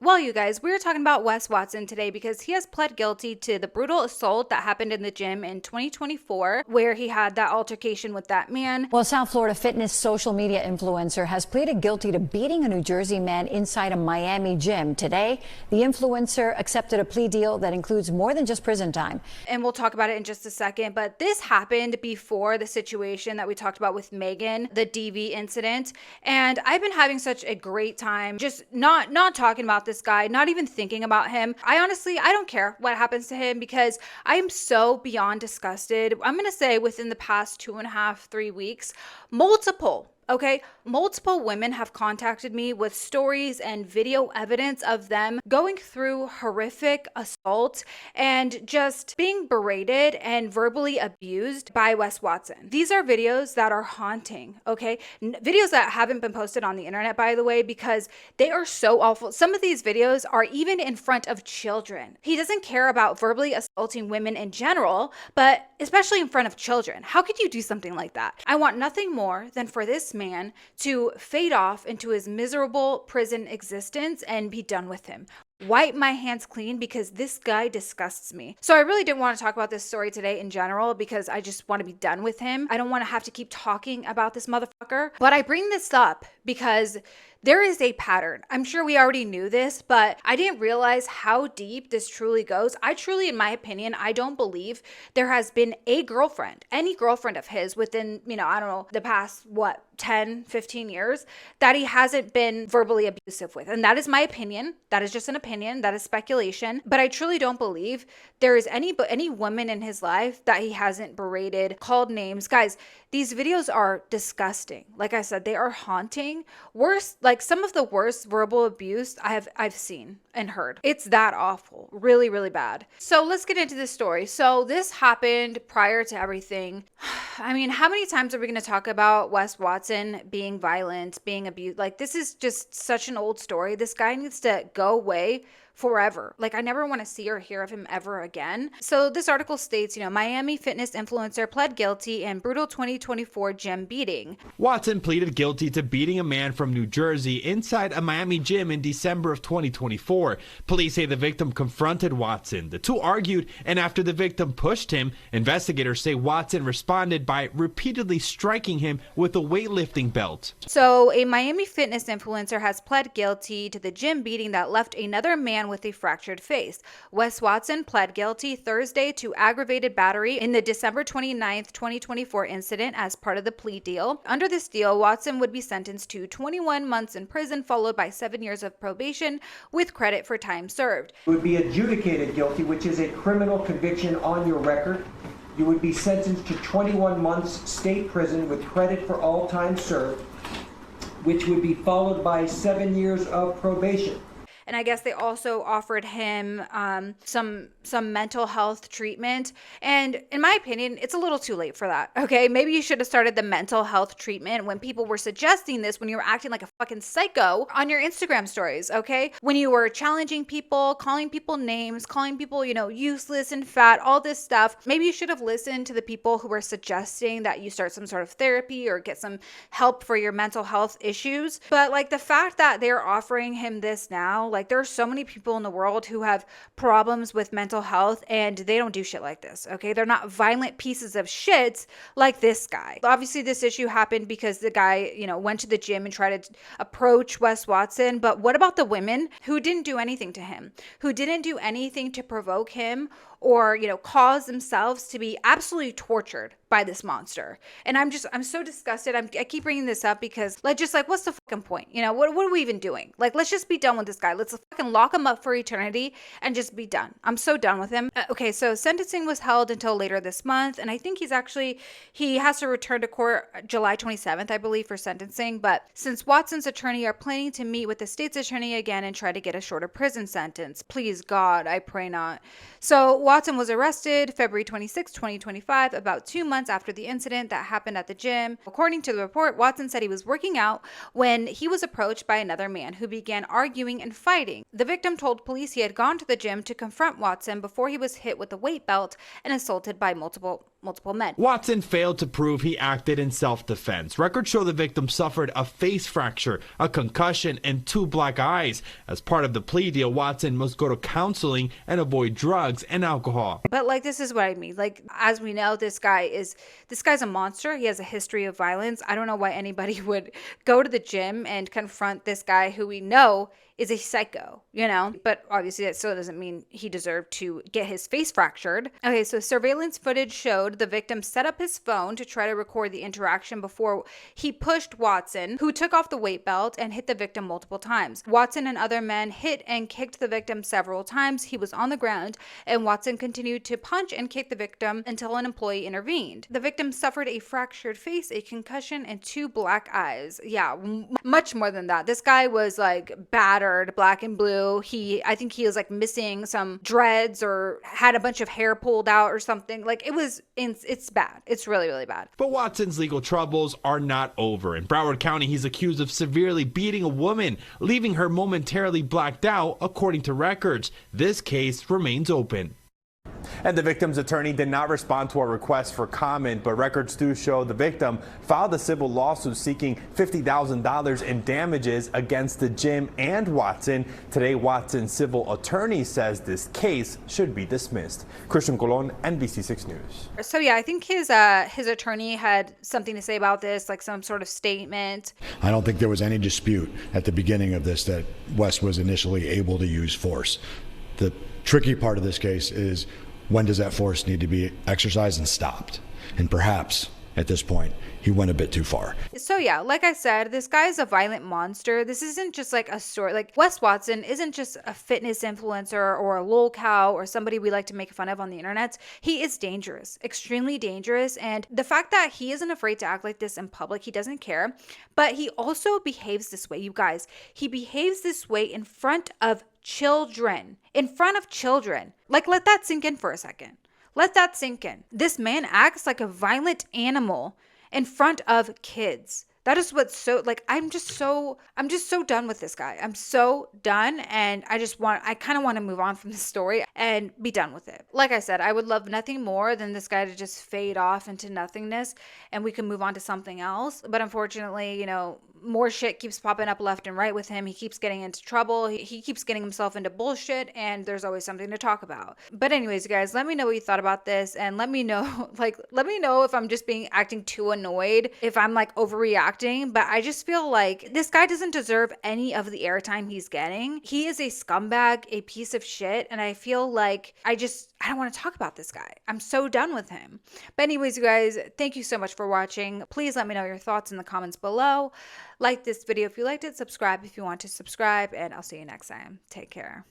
Well, you guys, we're talking about Wes Watson today because he has pled guilty to the brutal assault that happened in the gym in 2024, where he had that altercation with that man. Well, South Florida fitness social media influencer has pleaded guilty to beating a New Jersey man inside a Miami gym. Today, the influencer accepted a plea deal that includes more than just prison time. And we'll talk about it in just a second, but this happened before the situation that we talked about with Megan, the DV incident. And I've been having such a great time just not talking about this guy, not even thinking about him. I don't care what happens to him because I am so beyond disgusted. I'm going to say within the past 2.5, 3 weeks, multiple women have contacted me with stories and video evidence of them going through horrific assault and just being berated and verbally abused by Wes Watson. These are videos that are haunting, okay? Videos that haven't been posted on the internet, by the way, because they are so awful. Some of these videos are even in front of children. He doesn't care about verbally assaulting women in general, but especially in front of children. How could you do something like that? I want nothing more than for this man to fade off into his miserable prison existence and be done with him. Wipe my hands clean because this guy disgusts me. So I really didn't want to talk about this story today in general because I just want to be done with him. I don't want to have to keep talking about this motherfucker. But I bring this up because there is a pattern. I'm sure we already knew this, but I didn't realize how deep this truly goes. I truly, in my opinion, I don't believe there has been a girlfriend, any girlfriend of his within, I don't know, the past, 10, 15 years that he hasn't been verbally abusive with. And that is my opinion. That is just an opinion. That is speculation. But I truly don't believe there is any woman in his life that he hasn't berated, called names. Guys, these videos are disgusting. Like I said, they are haunting. Worse, like some of the worst verbal abuse I've seen and heard. It's that awful. Really, really bad. So let's get into this story. So this happened prior to everything. I mean, how many times are we going to talk about Wes Watson being violent, being abused? Like, this is just such an old story. This guy needs to go away forever. Like, I never want to see or hear of him ever again. So this article states, Miami fitness influencer pled guilty in brutal 2024 gym beating. Watson pleaded guilty to beating a man from New Jersey inside a Miami gym in December of 2024. Police say the victim confronted Watson. The two argued, and after the victim pushed him, investigators say Watson responded by repeatedly striking him with a weightlifting belt. So a Miami fitness influencer has pled guilty to the gym beating that left another man with a fractured face. Wes Watson pled guilty Thursday to aggravated battery in the December 29th, 2024 incident as part of the plea deal. Under this deal, Watson would be sentenced to 21 months in prison, followed by 7 years of probation with credit for time served. You would be adjudicated guilty, which is a criminal conviction on your record. You would be sentenced to 21 months state prison with credit for all time served, which would be followed by 7 years of probation. And I guess they also offered him some mental health treatment. And in my opinion, it's a little too late for that. Okay, maybe you should have started the mental health treatment when people were suggesting this, when you were acting like a fucking psycho on your Instagram stories. Okay, when you were challenging people, calling people names, calling people, useless and fat, all this stuff. Maybe you should have listened to the people who were suggesting that you start some sort of therapy or get some help for your mental health issues. But like the fact that they're offering him this now, like there are so many people in the world who have problems with mental health and they don't do shit like this, okay? They're not violent pieces of shit like this guy. Obviously, this issue happened because the guy, went to the gym and tried to approach Wes Watson. But what about the women who didn't do anything to him, who didn't do anything to provoke him or, cause themselves to be absolutely tortured by this monster? And I'm so disgusted. I keep bringing this up because what's the fucking point? What are we even doing? Like, let's just be done with this guy. Let's fucking lock him up for eternity and just be done. I'm so done with him. Okay, so sentencing was held until later this month. And I think he has to return to court July 27th, I believe, for sentencing. But since Watson's attorney are planning to meet with the state's attorney again and try to get a shorter prison sentence, please God, I pray not. So Watson was arrested February 26, 2025, about 2 months after the incident that happened at the gym. According to the report, Watson said he was working out when he was approached by another man who began arguing and fighting. The victim told police he had gone to the gym to confront Watson before he was hit with a weight belt and assaulted by multiple multiple men. Watson failed to prove he acted in self-defense. Records show the victim suffered a face fracture, a concussion, and 2 black eyes. As part of the plea deal, Watson must go to counseling and avoid drugs and alcohol. But like, this is what I mean. Like, as we know, this guy's a monster. He has a history of violence. I don't know why anybody would go to the gym and confront this guy who we know is a psycho, but obviously that still doesn't mean he deserved to get his face fractured. Okay, so surveillance footage showed the victim set up his phone to try to record the interaction before he pushed Watson, who took off the weight belt and hit the victim multiple times. Watson and other men hit and kicked the victim several times. He was on the ground, and Watson continued to punch and kick the victim until an employee intervened. The victim suffered a fractured face, a concussion, and 2 black eyes. Yeah, much more than that. This guy was like battered, black and blue. I think he was like missing some dreads or had a bunch of hair pulled out or something. Like, it's bad. It's really, really bad. But Watson's legal troubles are not over. In Broward County, he's accused of severely beating a woman, leaving her momentarily blacked out, according to records. This case remains open. And the victim's attorney did not respond to our request for comment, but records do show the victim filed a civil lawsuit seeking $50,000 in damages against the gym and Watson. Today, Watson's civil attorney says this case should be dismissed. Christian Colon, NBC6 News. So yeah, I think his attorney had something to say about this, like some sort of statement. I don't think there was any dispute at the beginning of this that Wes was initially able to use force. The tricky part of this case is, when does that force need to be exercised and stopped? And perhaps at this point, he went a bit too far. So yeah, like I said, this guy is a violent monster. This isn't just like a story. Like, Wes Watson isn't just a fitness influencer or a lol cow or somebody we like to make fun of on the internet. He is dangerous, extremely dangerous. And the fact that he isn't afraid to act like this in public, he doesn't care. But he also behaves this way, you guys. He behaves this way in front of children. In front of children. Like, let that sink in for a second. Let that sink in. This man acts like a violent animal in front of kids. That is what's so, like, I'm just so done with this guy. I'm so done, and I kind of want to move on from this story and be done with it. Like I said, I would love nothing more than this guy to just fade off into nothingness and we can move on to something else. But unfortunately, more shit keeps popping up left and right with him. He keeps getting into trouble. He keeps getting himself into bullshit, and there's always something to talk about. But anyways, you guys, let me know what you thought about this, and let me know if I'm just acting too annoyed, if I'm like overreacting. But I just feel like this guy doesn't deserve any of the airtime he's getting. He is a scumbag, a piece of shit, and I feel like I don't want to talk about this guy. I'm so done with him. But anyways, you guys, thank you so much for watching. Please let me know your thoughts in the comments below. Like this video if you liked it, subscribe if you want to subscribe, and I'll see you next time. Take care.